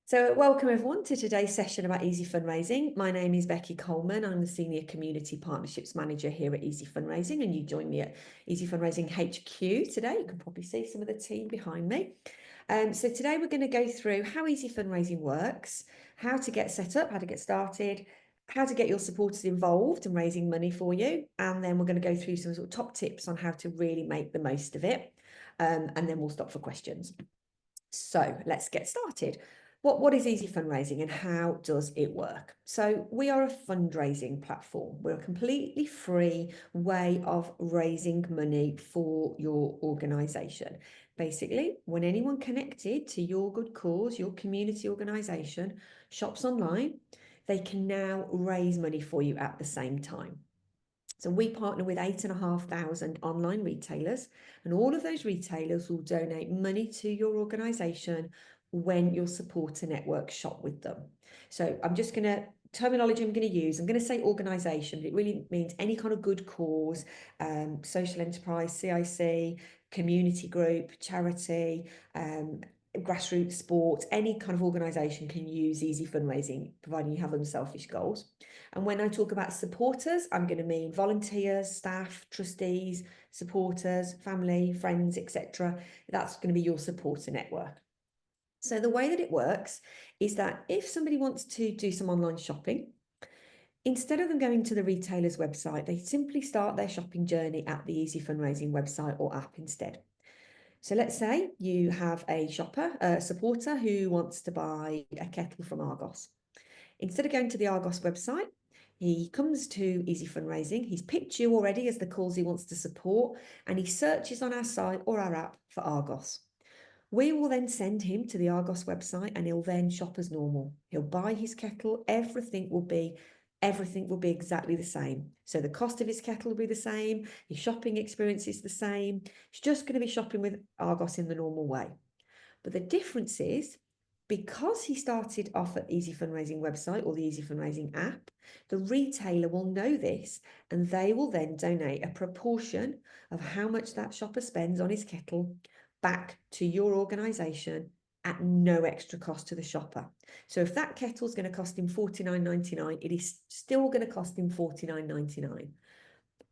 So welcome everyone to today's session about Easy Fundraising. My name is Becky Coleman. I'm the Senior Community Partnerships Manager here at Easy Fundraising, and you join me at Easy Fundraising HQ today. You can probably see some of the team behind me. So today we're going to go through how Easy Fundraising works, how to get set up, how to get started, how to get your supporters involved in raising money for you, and then we're going to go through some sort of top tips on how to really make the most of it, and then we'll stop for questions. So let's get started. What is Easy Fundraising and how does it work? So we are a fundraising platform. We're a completely free way of raising money for your organisation. Basically, when anyone connected to your good cause, your community organisation, shops online, they can now raise money for you at the same time. So we partner with 8,500 online retailers, and all of those retailers will donate money to your organisation when your supporter network shop with them. So terminology I'm going to use, I'm going to say organisation, but it really means any kind of good cause, social enterprise, CIC, community group, charity, grassroots sports, any kind of organisation can use Easy Fundraising, providing you have unselfish goals. And when I talk about supporters, I'm going to mean volunteers, staff, trustees, supporters, family, friends, etc. That's going to be your supporter network. So the way that it works is that if somebody wants to do some online shopping, instead of them going to the retailer's website, they simply start their shopping journey at the Easy Fundraising website or app instead. So let's say you have a supporter who wants to buy a kettle from Argos. Instead of going to the Argos website, he comes to Easy Fundraising. He's picked you already as the cause he wants to support, and he searches on our site or our app for Argos. We will then send him to the Argos website, and he'll then shop as normal. He'll buy his kettle. Everything will be exactly the same. So the cost of his kettle will be the same. His shopping experience is the same. He's just going to be shopping with Argos in the normal way. But the difference is, because he started off at Easy Fundraising website or the Easy Fundraising app, the retailer will know this, and they will then donate a proportion of how much that shopper spends on his kettle back to your organisation at no extra cost to the shopper. So if that kettle is going to cost him $49.99, it is still going to cost him $49.99.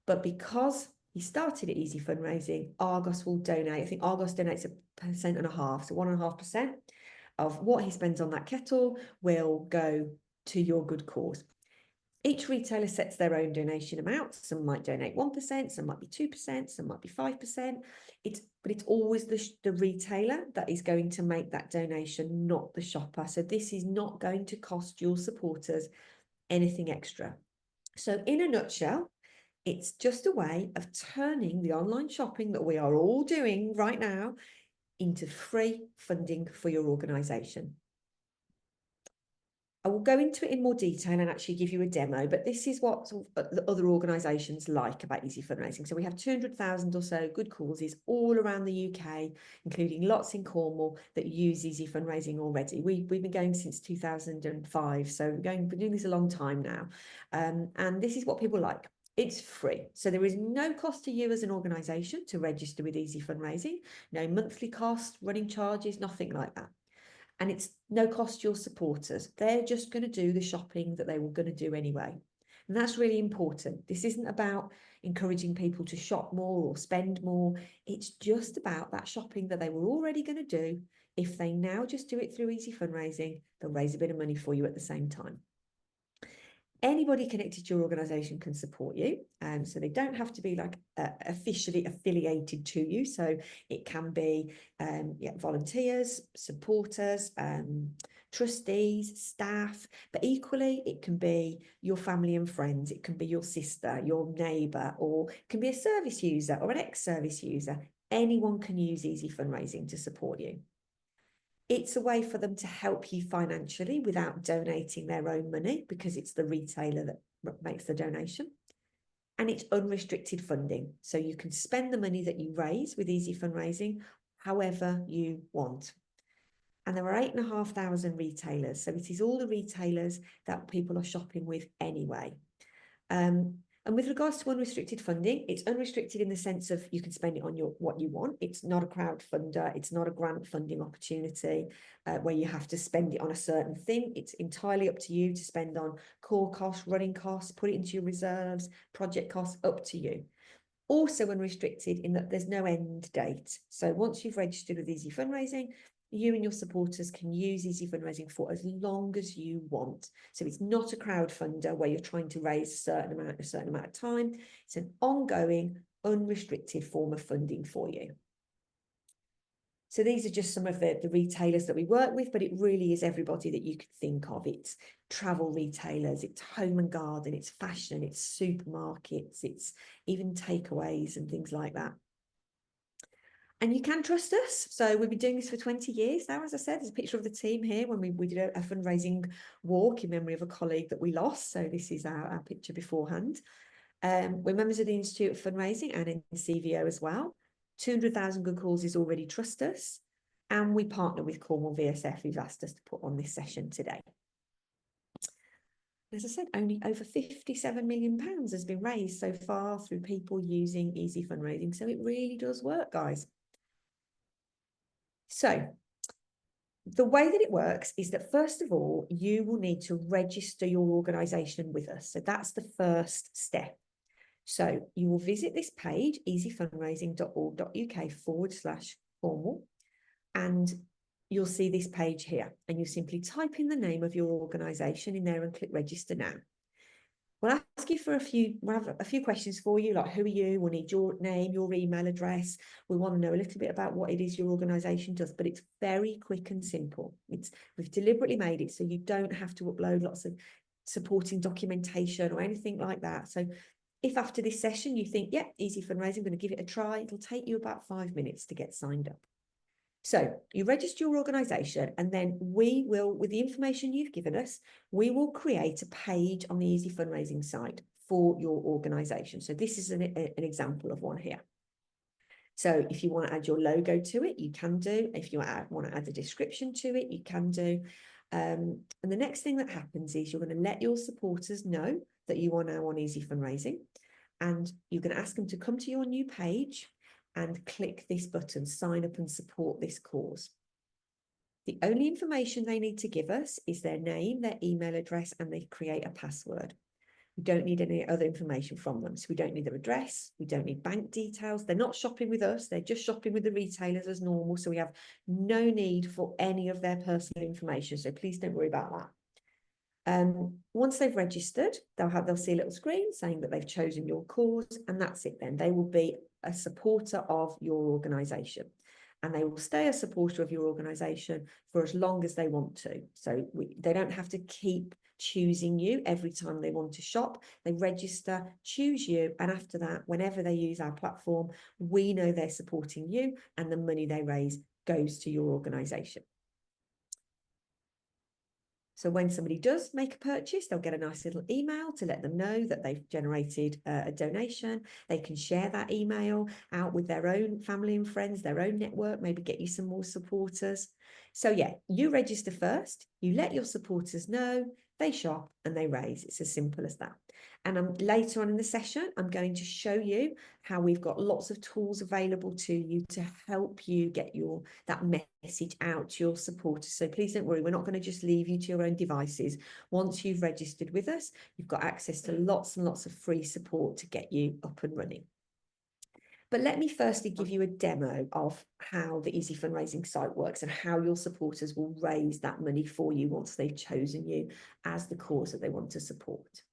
But because he started at Easy Fundraising, Argos will donate. I think Argos donates 1.5%, so 1.5% of what he spends on that kettle will go to your good cause. Each retailer sets their own donation amount. Some might donate 1%, some might be 2%, some might be 5%. But it's always the retailer that is going to make that donation, not the shopper. So this is not going to cost your supporters anything extra. So in a nutshell, it's just a way of turning the online shopping that we are all doing right now into free funding for your organisation. I will go into it in more detail and actually give you a demo, but this is what the other organisations like about Easy Fundraising. So we have 200,000 or so good causes all around the UK, including lots in Cornwall that use Easy Fundraising already. We've been going since 2005, so we're doing this a long time now. And this is what people like. It's free. So there is no cost to you as an organisation to register with Easy Fundraising, no monthly cost, running charges, nothing like that. And it's no cost to your supporters. They're just going to do the shopping that they were going to do anyway. And that's really important. This isn't about encouraging people to shop more or spend more. It's just about that shopping that they were already going to do. If they now just do it through Easy Fundraising, they'll raise a bit of money for you at the same time. Anybody connected to your organisation can support you. So they don't have to be like officially affiliated to you. So it can be volunteers, supporters, trustees, staff, but equally it can be your family and friends. It can be your sister, your neighbour, or it can be a service user or an ex-service user. Anyone can use Easy Fundraising to support you. It's a way for them to help you financially without donating their own money, because it's the retailer that makes the donation. And it's unrestricted funding. So you can spend the money that you raise with Easy Fundraising however you want. And there are 8,500 retailers. So it is all the retailers that people are shopping with anyway. And with regards to unrestricted funding, it's unrestricted in the sense of you can spend it on what you want. It's not a crowdfunder. It's not a grant funding opportunity where you have to spend it on a certain thing. It's entirely up to you to spend on core costs, running costs, put it into your reserves, project costs, up to you. Also unrestricted in that there's no end date. So once you've registered with Easy Fundraising, you and your supporters can use Easy Fundraising for as long as you want. So it's not a crowdfunder where you're trying to raise a certain amount of time. It's an ongoing, unrestricted form of funding for you. So these are just some of the retailers that we work with, but it really is everybody that you could think of. It's travel retailers, it's home and garden, it's fashion, it's supermarkets, it's even takeaways and things like that. And you can trust us. So we've been doing this for 20 years now, as I said. There's a picture of the team here when we did a fundraising walk in memory of a colleague that we lost. So this is our picture beforehand. We're members of the Institute of Fundraising and in CVO as well. 200,000 good causes already trust us. And we partner with Cornwall VSF, who's asked us to put on this session today. As I said, only over £57 million has been raised so far through people using Easy Fundraising. So it really does work, guys. So the way that it works is that, first of all, you will need to register your organisation with us. So that's the first step. So you will visit this page, easyfundraising.org.uk/Cornwall, and you'll see this page here. And you simply type in the name of your organisation in there and click register now. We'll ask you for we'll have a few questions for you, like who are you? We'll need your name, your email address. We want to know a little bit about what it is your organisation does, but it's very quick and simple. We've deliberately made it so you don't have to upload lots of supporting documentation or anything like that. So if after this session you think, yeah, Easy Fundraising, I'm going to give it a try, it'll take you about 5 minutes to get signed up. So you register your organisation, and then we will, with the information you've given us, we will create a page on the Easy Fundraising site for your organisation. So this is an example of one here. So if you want to add your logo to it, you can do. If you want to add a description to it, you can do. And the next thing that happens is you're going to let your supporters know that you are now on Easy Fundraising, and you're going to ask them to come to your new page and click this button, sign up and support this cause. The only information they need to give us is their name, their email address, and they create a password. We don't need any other information from them. So we don't need their address. We don't need bank details. They're not shopping with us. They're just shopping with the retailers as normal. So we have no need for any of their personal information. So please don't worry about that. Once they've registered, they'll see a little screen saying that they've chosen your cause, and that's it then. They will be a supporter of your organisation, and they will stay a supporter of your organisation for as long as they want to. So they don't have to keep choosing you every time they want to shop. They register, choose you, and after that, whenever they use our platform, we know they're supporting you, and the money they raise goes to your organisation. So when somebody does make a purchase, they'll get a nice little email to let them know that they've generated a donation. They can share that email out with their own family and friends, their own network, maybe get you some more supporters. So yeah, you register first, you let your supporters know, they shop and they raise. It's as simple as that. And later on in the session, I'm going to show you how we've got lots of tools available to you to help you get that message out to your supporters. So please don't worry, we're not going to just leave you to your own devices. Once you've registered with us, you've got access to lots and lots of free support to get you up and running. But let me firstly give you a demo of how the Easy Fundraising site works and how your supporters will raise that money for you once they've chosen you as the cause that they want to support.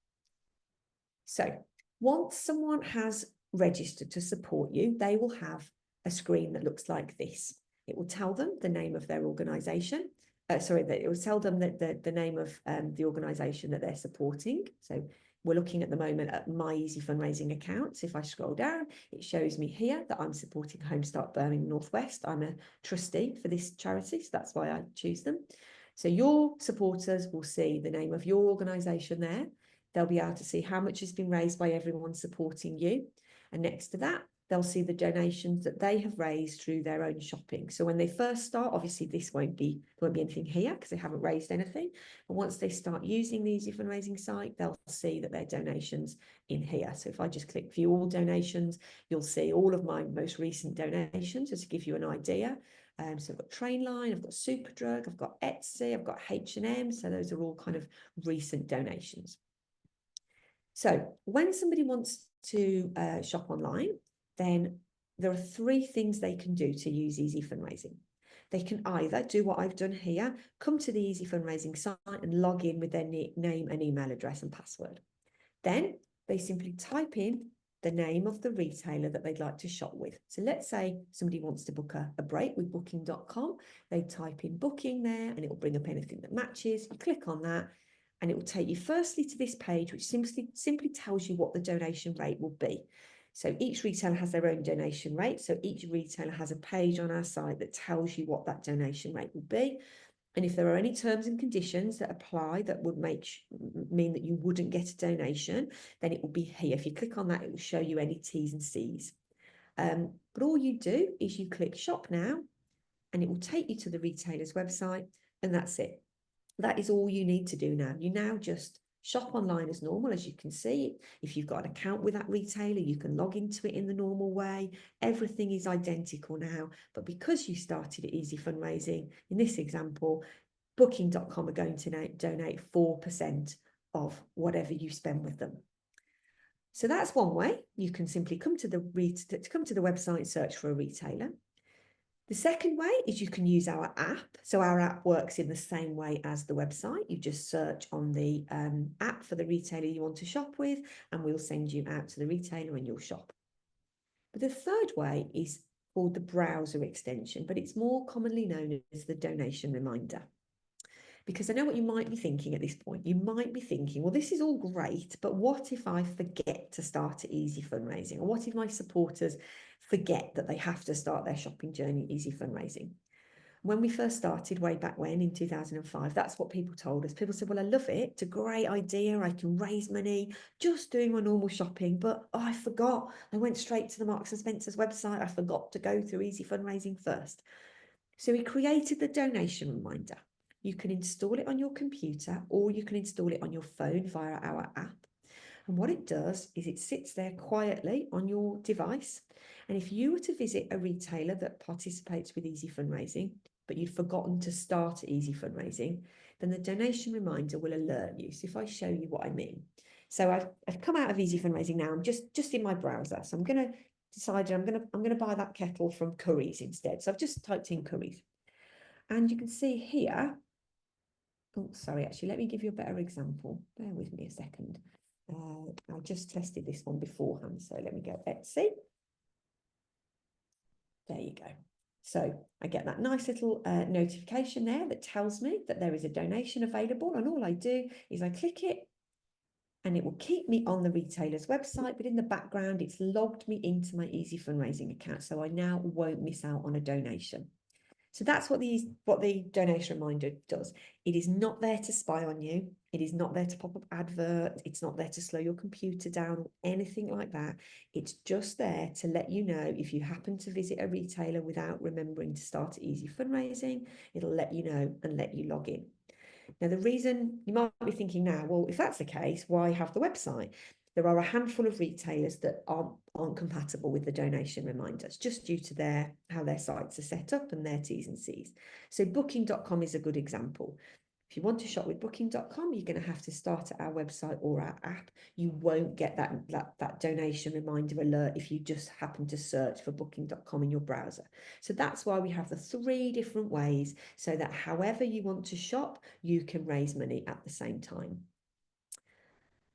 So once someone has registered to support you, they will have a screen that looks like this. It will tell them the name of their organisation. It will tell them that the name of the organisation that they're supporting. So we're looking at the moment at my Easy Fundraising account. So if I scroll down, it shows me here that I'm supporting Home Start Birmingham North West. I'm a trustee for this charity, so that's why I choose them. So your supporters will see the name of your organisation there. They'll be able to see how much has been raised by everyone supporting you. And next to that, they'll see the donations that they have raised through their own shopping. So when they first start, obviously there won't be anything here because they haven't raised anything. But once they start using the Easy Fundraising site, they'll see that their donations in here. So if I just click view all donations, you'll see all of my most recent donations, just to give you an idea. So I've got Trainline, I've got Superdrug, I've got Etsy, I've got H&M. So those are all kind of recent donations. So when somebody wants to shop online, then there are 3 things they can do to use Easy Fundraising. They can either do what I've done here, come to the Easy Fundraising site and log in with their name and email address and password. Then they simply type in the name of the retailer that they'd like to shop with. So let's say somebody wants to book a break with booking.com. They type in booking there and it will bring up anything that matches. You click on that and it will take you firstly to this page, which simply tells you what the donation rate will be. So each retailer has their own donation rate. So each retailer has a page on our site that tells you what that donation rate will be. And if there are any terms and conditions that apply that would mean that you wouldn't get a donation, then it will be here. If you click on that, it will show you any T's and C's. But all you do is you click shop now and it will take you to the retailer's website and that's it. That is all you need to do now. You now just shop online as normal, as you can see. If you've got an account with that retailer, you can log into it in the normal way. Everything is identical now. But because you started at Easy Fundraising, in this example, booking.com are going to donate 4% of whatever you spend with them. So that's one way. You can simply come to the website, search for a retailer. The second way is you can use our app. So our app works in the same way as the website. You just search on the app for the retailer you want to shop with, and we'll send you out to the retailer and you'll shop. But the third way is called the browser extension, but it's more commonly known as the donation reminder. Because I know what you might be thinking at this point. You might be thinking, well, this is all great, but what if I forget to start at Easy Fundraising? Or what if my supporters forget that they have to start their shopping journey at Easy Fundraising? When we first started way back when in 2005, that's what people told us. People said, well, I love it. It's a great idea. I can raise money just doing my normal shopping, but I forgot. I went straight to the Marks and Spencer's website. I forgot to go through Easy Fundraising first. So we created the donation reminder. You can install it on your computer or you can install it on your phone via our app. And what it does is it sits there quietly on your device. And if you were to visit a retailer that participates with Easy Fundraising, but you'd forgotten to start Easy Fundraising, then the donation reminder will alert you. So if I show you what I mean. So I've come out of Easy Fundraising now. I'm just in my browser. So I'm going to decide I'm going to buy that kettle from Curry's instead. So I've just typed in Curry's. And you can see here, oh, sorry, actually, let me give you a better example. Bear with me a second. I just tested this one beforehand. So let me go Etsy. There you go. So I get that nice little notification there that tells me that there is a donation available. And all I do is I click it and it will keep me on the retailer's website. But in the background, it's logged me into my Easy Fundraising account. So I now won't miss out on a donation. So that's what the donation reminder does. It is not there to spy on you. It is not there to pop up adverts. It's not there to slow your computer down or anything like that. It's just there to let you know if you happen to visit a retailer without remembering to start Easy Fundraising, it'll let you know and let you log in. Now, the reason you might be thinking now, well, if that's the case, why have the website? There are a handful of retailers that aren't compatible with the donation reminders, just due to how their sites are set up and their T's and C's. So booking.com is a good example. If you want to shop with booking.com, you're going to have to start at our website or our app. You won't get that donation reminder alert if you just happen to search for booking.com in your browser. So that's why we have the 3 different ways so that however you want to shop, you can raise money at the same time.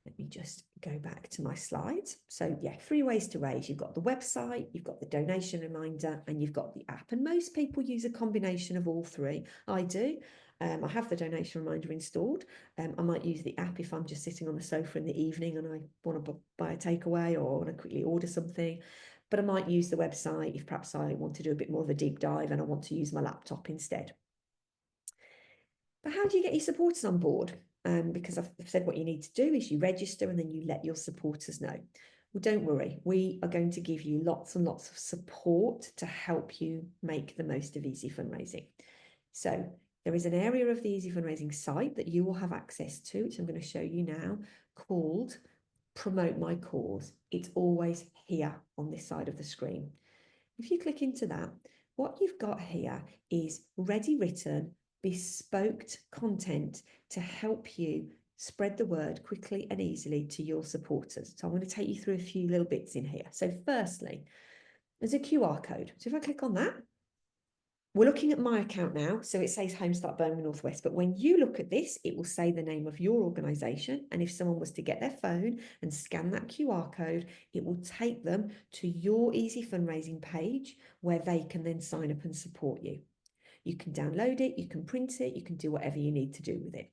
Let me just go back to my slides. So yeah, 3 ways to raise. You've got the website, you've got the donation reminder, and you've got the app. And most people use a combination of all 3. I do. I have the donation reminder installed. I might use the app if I'm just sitting on the sofa in the evening and I want to buy a takeaway or want to quickly order something. But I might use the website if perhaps I want to do a bit more of a deep dive and I want to use my laptop instead. But how do you get your supporters on board? Because I've said what you need to do is you register and then you let your supporters know. Well, don't worry, we are going to give you lots and lots of support to help you make the most of Easy Fundraising. So there is an area of the Easy Fundraising site that you will have access to, which I'm going to show you now, called Promote My Cause. It's always here on this side of the screen. If you click into that, what you've got here is ready written, bespoke content to help you spread the word quickly and easily to your supporters. So I want to take you through a few little bits in here. So firstly, there's a QR code. So if I click on that, we're looking at my account now, so it says Home Start Birmingham North West, but when you look at this, it will say the name of your organisation, and if someone was to get their phone and scan that QR code, it will take them to your Easy Fundraising page where they can then sign up and support you. You can download it, you can print it, you can do whatever you need to do with it.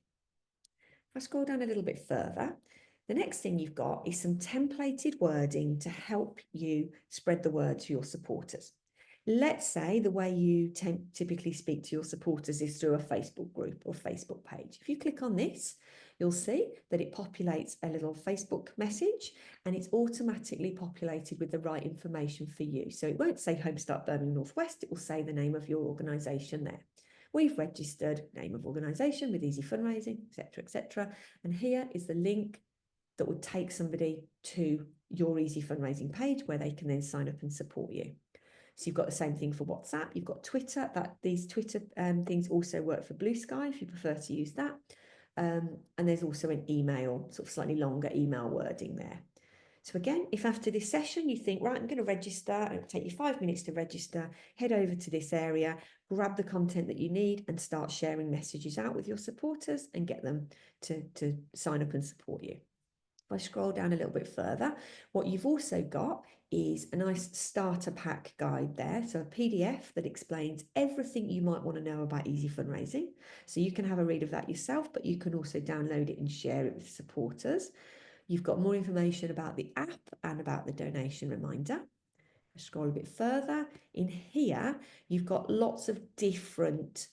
If I scroll down a little bit further, the next thing you've got is some templated wording to help you spread the word to your supporters. Let's say the way you typically speak to your supporters is through a Facebook group or Facebook page. If you click on this, you'll see that it populates a little Facebook message and it's automatically populated with the right information for you. So it won't say Home Start Birmingham North West, it will say the name of your organisation there. We've registered name of organisation with Easy Fundraising, etc. And here is the link that would take somebody to your Easy Fundraising page where they can then sign up and support you. So you've got the same thing for WhatsApp, you've got Twitter, these Twitter things also work for Blue Sky if you prefer to use that. And there's also an email, sort of slightly longer email wording there. So again, if after this session you think, right, I'm going to register, it'll take you 5 minutes to register, head over to this area, grab the content that you need and start sharing messages out with your supporters and get them to sign up and support you. If I scroll down a little bit further, what you've also got is a nice starter pack guide there. So a PDF that explains everything you might want to know about Easy Fundraising. So you can have a read of that yourself, but you can also download it and share it with supporters. You've got more information about the app and about the donation reminder. Scroll a bit further. In here, you've got lots of different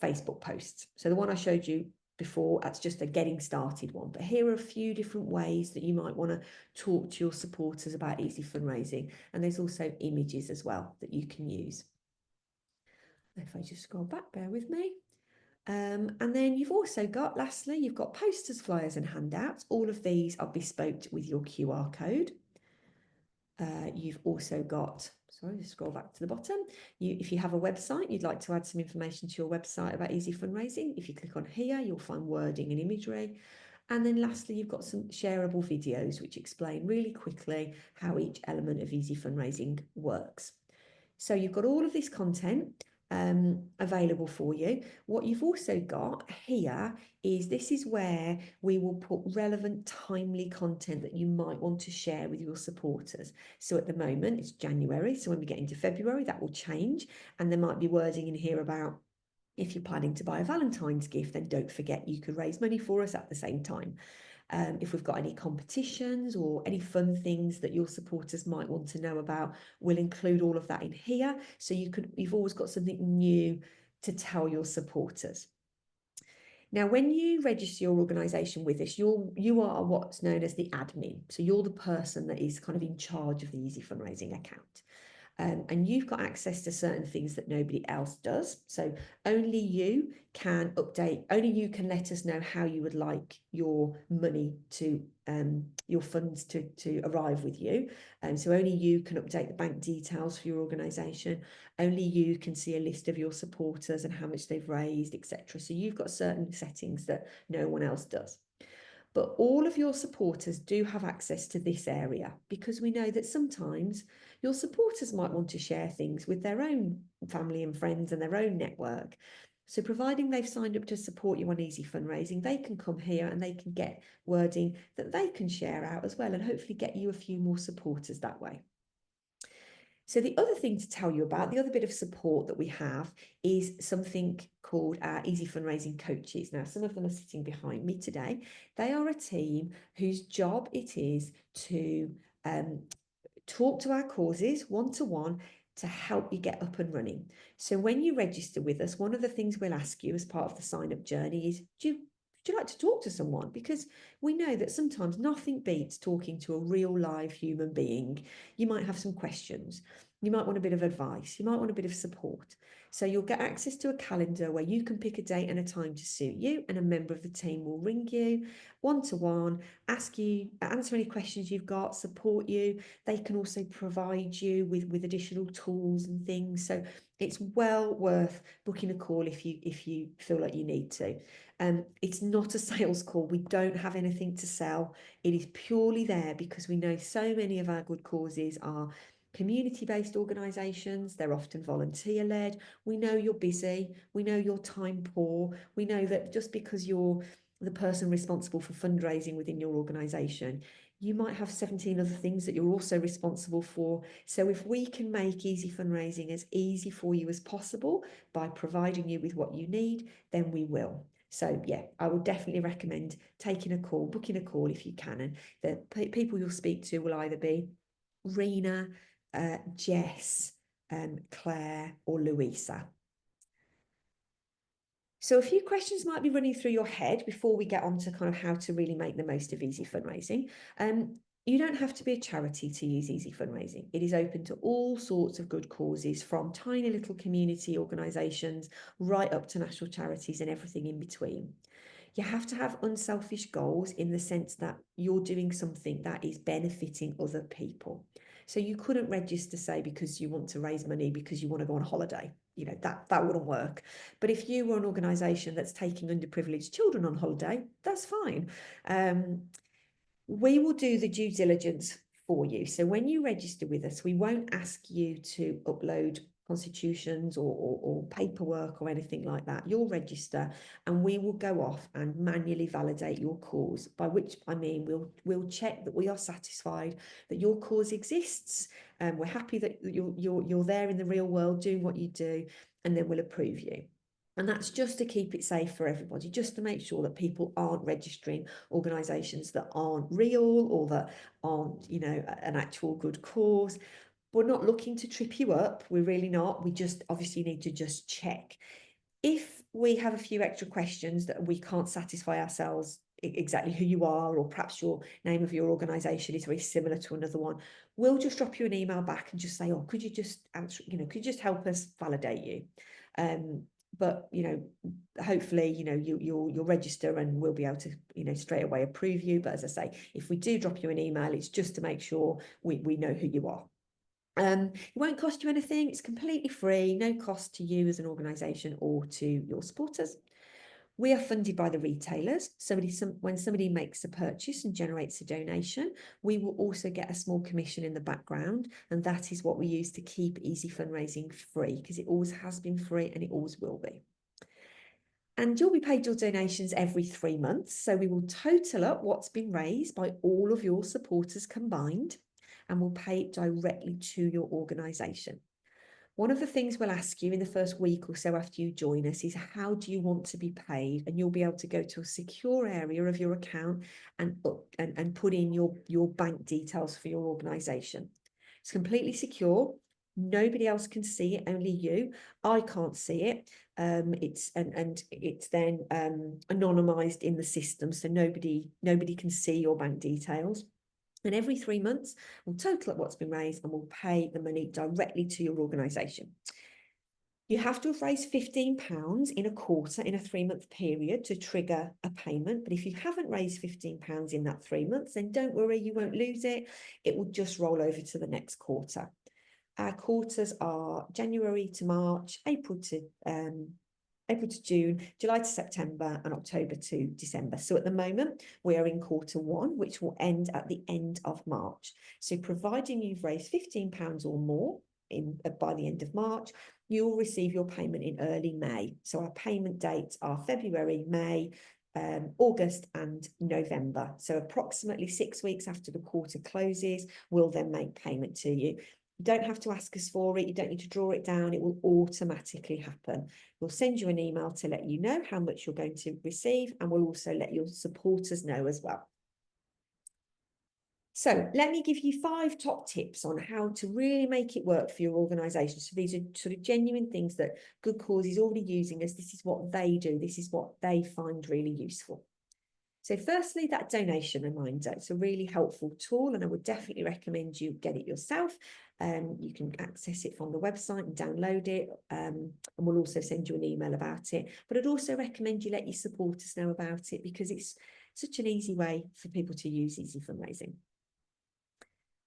Facebook posts. So the one I showed you before, that's just a getting started one. But here are a few different ways that you might want to talk to your supporters about Easy Fundraising. And there's also images as well that you can use. If I just scroll back, bear with me. And then you've also got, lastly, you've got posters, flyers and handouts. All of these are bespoke with your QR code. You've also got, sorry, just scroll back to the bottom. If you have a website, you'd like to add some information to your website about Easy Fundraising. If you click on here, you'll find wording and imagery. And then lastly, you've got some shareable videos which explain really quickly how each element of Easy Fundraising works. So you've got all of this content available for you. What you've also got here is this is where we will put relevant, timely content that you might want to share with your supporters. So at the moment, it's January. So when we get into February, that will change. And there might be wording in here about if you're planning to buy a Valentine's gift, then don't forget you could raise money for us at the same time. If we've got any competitions or any fun things that your supporters might want to know about, we'll include all of that in here. So you've always got something new to tell your supporters. Now, when you register your organisation with us, you are what's known as the admin. So you're the person that is kind of in charge of the Easy Fundraising account. And you've got access to certain things that nobody else does. So only you can update, only you can let us know how you would like your money to, your funds to arrive with you. So only you can update the bank details for your organisation. Only you can see a list of your supporters and how much they've raised, etc. So you've got certain settings that no one else does. But all of your supporters do have access to this area because we know that sometimes your supporters might want to share things with their own family and friends and their own network. So providing they've signed up to support you on Easy Fundraising, they can come here and they can get wording that they can share out as well and hopefully get you a few more supporters that way. So the other thing to tell you about, the other bit of support that we have is something called our Easy Fundraising coaches. Now, some of them are sitting behind me today. They are a team whose job it is to talk to our causes one-to-one to help you get up and running. So when you register with us, one of the things we'll ask you as part of the sign-up journey is, do would you like to talk to someone? Because we know that sometimes nothing beats talking to a real live human being. You might have some questions. You might want a bit of advice. You might want a bit of support. So you'll get access to a calendar where you can pick a date and a time to suit you, and a member of the team will ring you one-to-one, answer any questions you've got, support you. They can also provide you with additional tools and things. So it's well worth booking a call if you feel like you need to. It's not a sales call. We don't have anything to sell. It is purely there because we know so many of our good causes are community-based organisations. They're often volunteer-led. We know you're busy. We know you're time poor. We know that just because you're the person responsible for fundraising within your organisation, you might have 17 other things that you're also responsible for. So if we can make easy fundraising as easy for you as possible by providing you with what you need, then we will. So yeah, I would definitely recommend taking a call, booking a call if you can. And the people you'll speak to will either be Rena, Jess, Claire, or Louisa. So a few questions might be running through your head before we get on to kind of how to really make the most of easy fundraising. You don't have to be a charity to use easy fundraising. It is open to all sorts of good causes, from tiny little community organisations right up to national charities and everything in between. You have to have unselfish goals in the sense that you're doing something that is benefiting other people. So you couldn't register, say, because you want to raise money because you want to go on holiday. You know, that wouldn't work. But if you were an organisation that's taking underprivileged children on holiday, that's fine. We will do the due diligence for you. So when you register with us, we won't ask you to upload constitutions or paperwork or anything like that. You'll register and we will go off and manually validate your cause, by which I mean we'll check that we are satisfied that your cause exists, and we're happy that you're there in the real world doing what you do, and then we'll approve you. And that's just to keep it safe for everybody, just to make sure that people aren't registering organisations that aren't real or that aren't, you know, an actual good cause. We're not looking to trip you up. We're really not. We just obviously need to just check. If we have a few extra questions that we can't satisfy ourselves exactly who you are, or perhaps your name of your organisation is very similar to another one, we'll just drop you an email back and just say, oh, could you just answer, you know, could you just help us validate you? But, you know, hopefully, you know, you'll register and we'll be able to, you know, straight away approve you. But as I say, if we do drop you an email, it's just to make sure we know who you are. It won't cost you anything. It's completely free, no cost to you as an organisation or to your supporters. We are funded by the retailers. When somebody makes a purchase and generates a donation, we will also get a small commission in the background, and that is what we use to keep easy fundraising free, because it always has been free and it always will be. And you'll be paid your donations every 3 months. So we will total up what's been raised by all of your supporters combined, and we'll pay it directly to your organisation. One of the things we'll ask you in the first week or so after you join us is, how do you want to be paid? And you'll be able to go to a secure area of your account and put in your bank details for your organisation. It's completely secure. Nobody else can see it, only you. I can't see it. It's then anonymized in the system, so nobody can see your bank details. And every 3 months, we'll total up what's been raised and we'll pay the money directly to your organisation. You have to have raised £15 in a quarter in a 3-month period to trigger a payment. But if you haven't raised £15 in that 3 months, then don't worry, you won't lose it. It will just roll over to the next quarter. Our quarters are January to March, April to June, July to September, and October to December. So at the moment, we are in quarter 1, which will end at the end of March. So providing you've raised £15 or more by the end of March, you'll receive your payment in early May. So our payment dates are February, May, August and November. So approximately 6 weeks after the quarter closes, we'll then make payment to you. You don't have to ask us for it. You don't need to draw it down. It will automatically happen. We'll send you an email to let you know how much you're going to receive, and we'll also let your supporters know as well. So let me give you 5 top tips on how to really make it work for your organisation. So these are sort of genuine things that Good Cause is already using, as this is what they do. This is what they find really useful. So firstly, that donation reminder. It's a really helpful tool, and I would definitely recommend you get it yourself. You can access it from the website and download it, and we'll also send you an email about it. But I'd also recommend you let your supporters know about it, because it's such an easy way for people to use Easy Fundraising.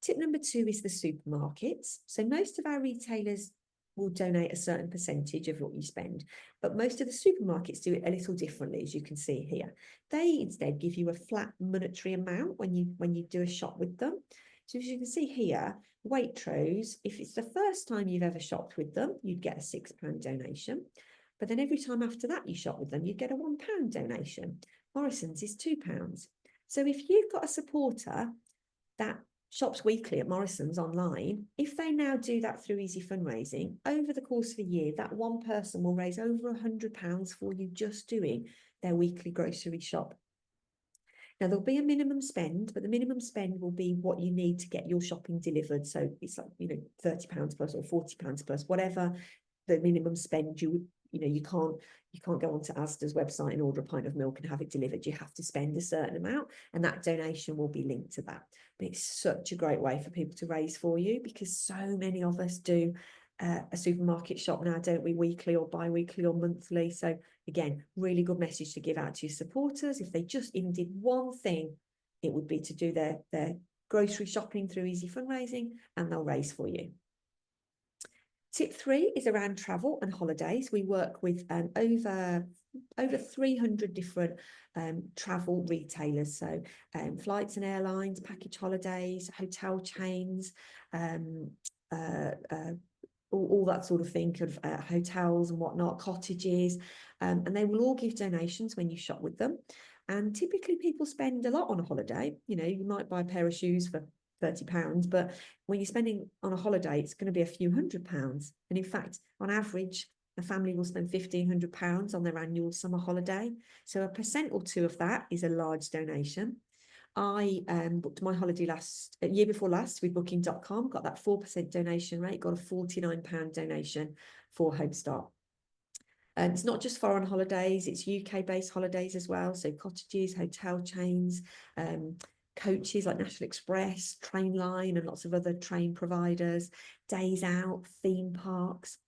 Tip number 2 is the supermarkets. So most of our retailers will donate a certain percentage of what you spend, but most of the supermarkets do it a little differently, as you can see here. They instead give you a flat monetary amount when you do a shop with them. So as you can see here, Waitrose, if it's the first time you've ever shopped with them, you'd get a £6 donation. But then every time after that you shop with them, you get a £1 donation. Morrison's is £2. So if you've got a supporter that shops weekly at Morrison's online, if they now do that through Easy Fundraising, over the course of a year, that one person will raise over £100 for you just doing their weekly grocery shop. Now, there'll be a minimum spend, but the minimum spend will be what you need to get your shopping delivered. So it's like, £30 plus or £40 plus, whatever the minimum spend you can't go onto Asda's website and order a pint of milk and have it delivered. You have to spend a certain amount, and that donation will be linked to that. But it's such a great way for people to raise for you, because so many of us do a supermarket shop now, don't we, weekly or bi-weekly or monthly. So again, really good message to give out to your supporters. If they just even did one thing, it would be to do their grocery shopping through Easy Fundraising, and they'll raise for you. Tip 3 is around travel and holidays. We work with over 300 different travel retailers. So flights and airlines, package holidays, hotel chains, all that sort of thing, hotels and whatnot, cottages, and they will all give donations when you shop with them. And typically people spend a lot on a holiday. You might buy a pair of shoes for £30, but when you're spending on a holiday, it's going to be a few £100s. And in fact, on average, a family will spend £1,500 on their annual summer holiday. So a % or 2 of that is a large donation. I booked my holiday year before last with booking.com, got that 4% donation rate, got a £49 donation for Homestart. And it's not just foreign holidays, it's UK-based holidays as well. So cottages, hotel chains, coaches like National Express, Trainline, and lots of other train providers, days out, theme parks.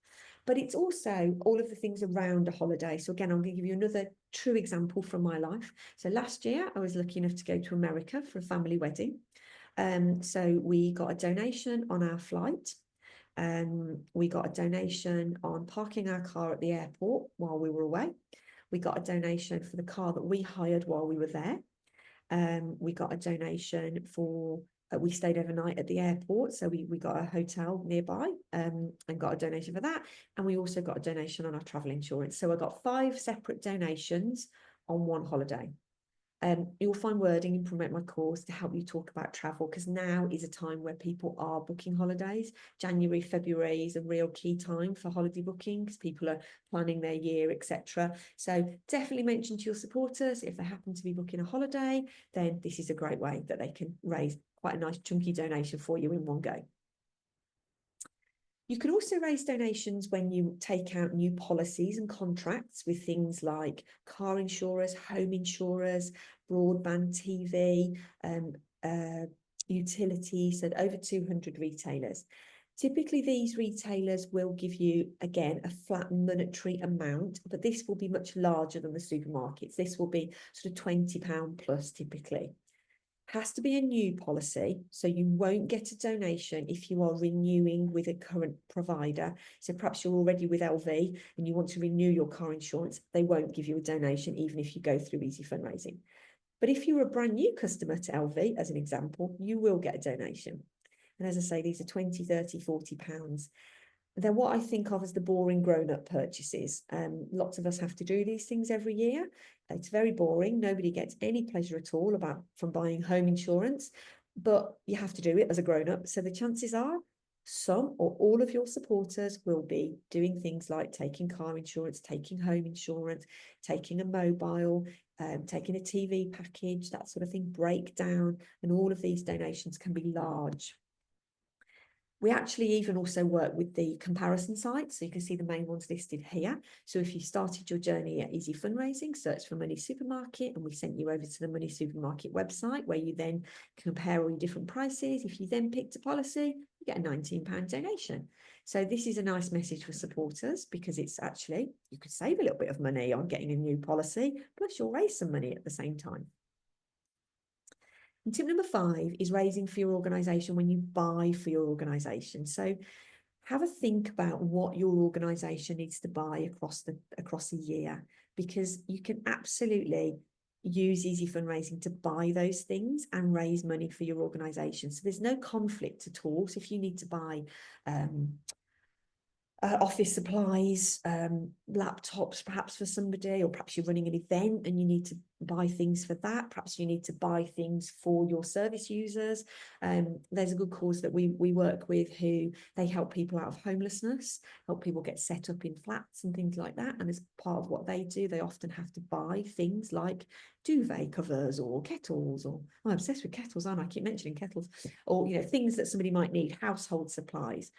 But it's also all of the things around a holiday. So again, I'm going to give you another true example from my life. So last year, I was lucky enough to go to America for a family wedding. So we got a donation on our flight. We got a donation on parking our car at the airport while we were away. We got a donation for the car that we hired while we were there. We got a donation for, we stayed overnight at the airport, so we got a hotel nearby and got a donation for that. And we also got a donation on our travel insurance. So I got 5 separate donations on one holiday. You'll find wording in Promote My Course to help you talk about travel, because now is a time where people are booking holidays. January, February is a real key time for holiday booking, because people are planning their year, etc. So definitely mention to your supporters, if they happen to be booking a holiday, then this is a great way that they can raise quite a nice chunky donation for you in one go. You can also raise donations when you take out new policies and contracts with things like car insurers, home insurers, broadband, TV, utilities, and over 200 retailers. Typically, these retailers will give you, again, a flat monetary amount, but this will be much larger than the supermarkets. This will be sort of £20 plus typically. Has to be a new policy, so you won't get a donation if you are renewing with a current provider. So perhaps you're already with LV and you want to renew your car insurance, they won't give you a donation even if you go through Easy Fundraising. But if you're a brand new customer to LV, as an example, you will get a donation. And as I say, these are 20, 30, £40. They're what I think of as the boring grown-up purchases. Lots of us have to do these things every year. It's very boring. Nobody gets any pleasure at all from buying home insurance, but you have to do it as a grown-up. So the chances are some or all of your supporters will be doing things like taking car insurance, taking home insurance, taking a mobile, taking a TV package, that sort of thing, breakdown, and all of these donations can be large. We actually even also work with the comparison sites. So you can see the main ones listed here. So if you started your journey at Easy Fundraising, search for Money Supermarket, and we sent you over to the Money Supermarket website where you then compare all your different prices. If you then picked a policy, you get a £19 donation. So this is a nice message for supporters because it's actually, you could save a little bit of money on getting a new policy, plus you'll raise some money at the same time. And tip number 5 is raising for your organisation when you buy for your organisation. So have a think about what your organisation needs to buy across a year, because you can absolutely use Easy Fundraising to buy those things and raise money for your organisation. So there's no conflict at all. So if you need to buy office supplies, laptops perhaps for somebody, or perhaps you're running an event and you need to buy things for that. Perhaps you need to buy things for your service users. There's a good cause that we work with who they help people out of homelessness, help people get set up in flats and things like that. And as part of what they do, they often have to buy things like duvet covers or kettles, or I'm obsessed with kettles, aren't I? I keep mentioning kettles, or things that somebody might need, household supplies.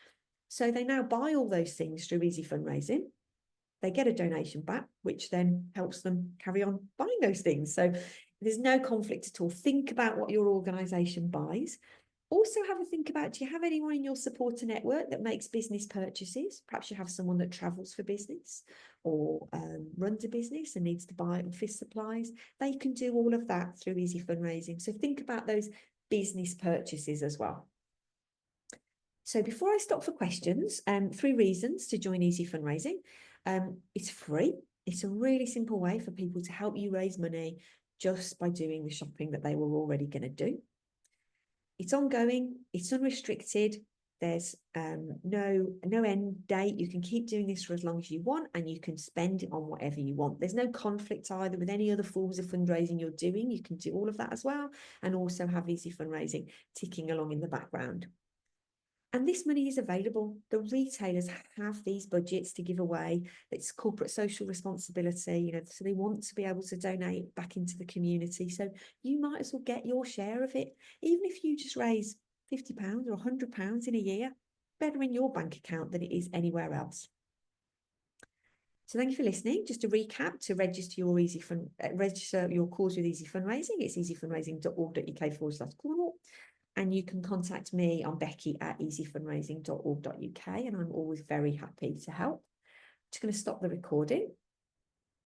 So they now buy all those things through Easy Fundraising. They get a donation back, which then helps them carry on buying those things. So there's no conflict at all. Think about what your organisation buys. Also have a think about, do you have anyone in your supporter network that makes business purchases? Perhaps you have someone that travels for business or runs a business and needs to buy office supplies. They can do all of that through Easy Fundraising. So think about those business purchases as well. So before I stop for questions, 3 reasons to join Easy Fundraising. It's free. It's a really simple way for people to help you raise money just by doing the shopping that they were already going to do. It's ongoing. It's unrestricted. There's no end date. You can keep doing this for as long as you want, and you can spend it on whatever you want. There's no conflict either with any other forms of fundraising you're doing. You can do all of that as well, and also have Easy Fundraising ticking along in the background. And this money is available. The retailers have these budgets to give away. It's corporate social responsibility, so they want to be able to donate back into the community. So you might as well get your share of it. Even if you just raise £50 or £100 in a year, better in your bank account than it is anywhere else. So thank you for listening. Just to recap, to register your register your cause with Easy Fundraising, it's easyfundraising.org.uk/Cornwall. And you can contact me on Becky at easyfundraising.org.uk, and I'm always very happy to help. Just going to stop the recording.